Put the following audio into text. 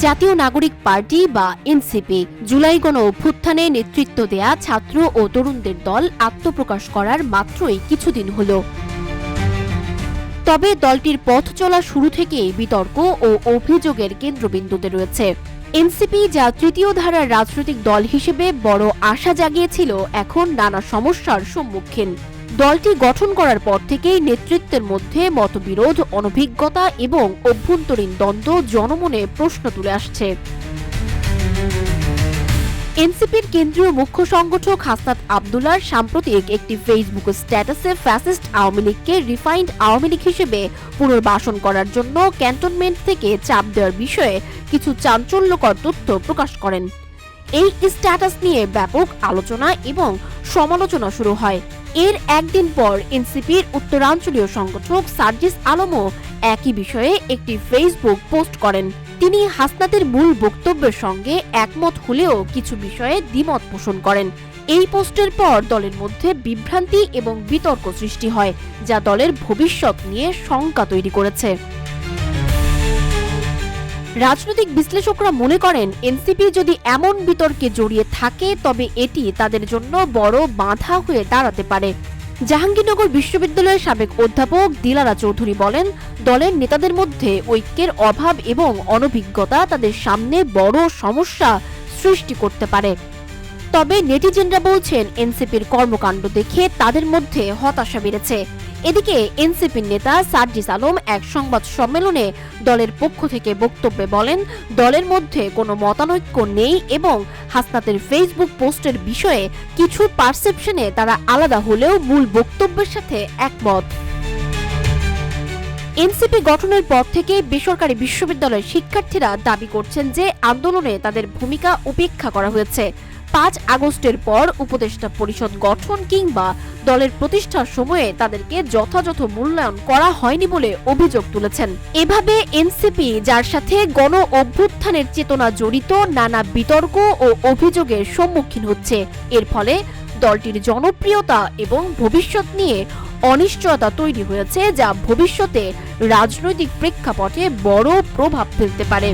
জাতীয় নাগরিক পার্টি বা এনসিপি জুলাই গণ অভ্যুত্থানে নেতৃত্ব দেয়া ছাত্র ও তরুণদের দল আত্মপ্রকাশ করার মাত্রই কিছুদিন হল। তবে দলটির পথ চলা শুরু থেকেই বিতর্ক ও অভিযোগের কেন্দ্রবিন্দুতে রয়েছে। এনসিপি, যা তৃতীয় ধারার রাজনৈতিক দল হিসেবে বড় আশা জাগিয়েছিল, এখন নানা সমস্যার সম্মুখীন। দলটি গঠন করার পর থেকেই নেতৃত্বের মধ্যে মতবিরোধ, অনভিজ্ঞতা এবং অভ্যন্তরীণ দ্বন্দ্ব জনমনে প্রশ্ন তুলে আসছে। এনসিপির কেন্দ্রীয় মুখ্য সংগঠক হাসনাত আব্দুল্লাহর সাম্প্রতিক একটি ফেসবুক স্ট্যাটাসে ফ্যাসিস্ট আওয়ামী লীগকে রিফাইন্ড আওয়ামী লীগ হিসেবে পুনর্বাসন করার জন্য ক্যান্টনমেন্ট থেকে চাপ দেওয়ার বিষয়ে কিছু চাঞ্চল্যকর তথ্য প্রকাশ করেন। এই স্ট্যাটাস নিয়ে ব্যাপক আলোচনা এবং সমালোচনা শুরু হয়। এর একদিন পর এনসিপির উত্তরাঞ্চলীয় সংগঠক সার্জিস আলমও একই বিষয়ে একটি ফেসবুক পোস্ট করেন। তিনি হাসনাতের মূল বক্তব্যের সঙ্গে একমত হলেও কিছু বিষয়ে দ্বিমত পোষণ করেন। এই পোস্টের পর দলের মধ্যে বিভ্রান্তি এবং বিতর্ক সৃষ্টি হয়, যা দলের ভবিষ্যৎ নিয়ে শঙ্কা তৈরি করেছে। রাজনৈতিক বিশ্লেষকরা মনে করেন, এনসিপি যদি এমন বিতর্কে জড়িয়ে থাকে তবে এটি তাদের জন্য বড় বাধা হয়ে দাঁড়াতে পারে। জাহাঙ্গীরনগর বিশ্ববিদ্যালয়ের সাবেক অধ্যাপক দিলারা চৌধুরী বলেন, দলের নেতাদের মধ্যে ঐক্যের অভাব এবং অনভিজ্ঞতা তাদের সামনে বড় সমস্যা সৃষ্টি করতে পারে। তবে নেটিজেনরা বলছেন, এনসিপির কর্মকাণ্ড দেখে তাদের মধ্যে হতাশা বেড়েছে। এদিকে এনসিপির নেতা সার্জিস আলম এক সংবাদ সম্মেলনে দলের পক্ষ থেকে বক্তব্যে বলেন, দলের মধ্যে কোনো মতানৈক্য নেই এবং হাসনাতের ফেসবুক পোস্টের বিষয়ে কিছু পারসেপশনে তারা আলাদা হলেও মূল বক্তব্যের সাথে একমত। এনসিপি গঠনের পর থেকে বেসরকারি বিশ্ববিদ্যালয়ের শিক্ষার্থীরা দাবি করছেন যে আন্দোলনে তাদের ভূমিকা উপেক্ষা করা হয়েছে। 5 আগস্টের পর উপদেষ্টা পরিষদ গঠন কিংবা দলের প্রতিষ্ঠার সময়ে তাদেরকে যথাযথ মূল্যায়ন করা হয়নি বলে অভিযোগ তুলেছেন। এভাবে এনসিপি, যার সাথে গণ অভ্যুত্থানের চেতনা জড়িত, নানা বিতর্ক ও অভিযোগের সম্মুখীন হচ্ছে। এর ফলে দলটির জনপ্রিয়তা এবং ভবিষ্যৎ নিয়ে অনিশ্চয়তা তৈরি হয়েছে, যা ভবিষ্যতে রাজনৈতিক প্রেক্ষাপটে বড় প্রভাব ফেলতে পারে।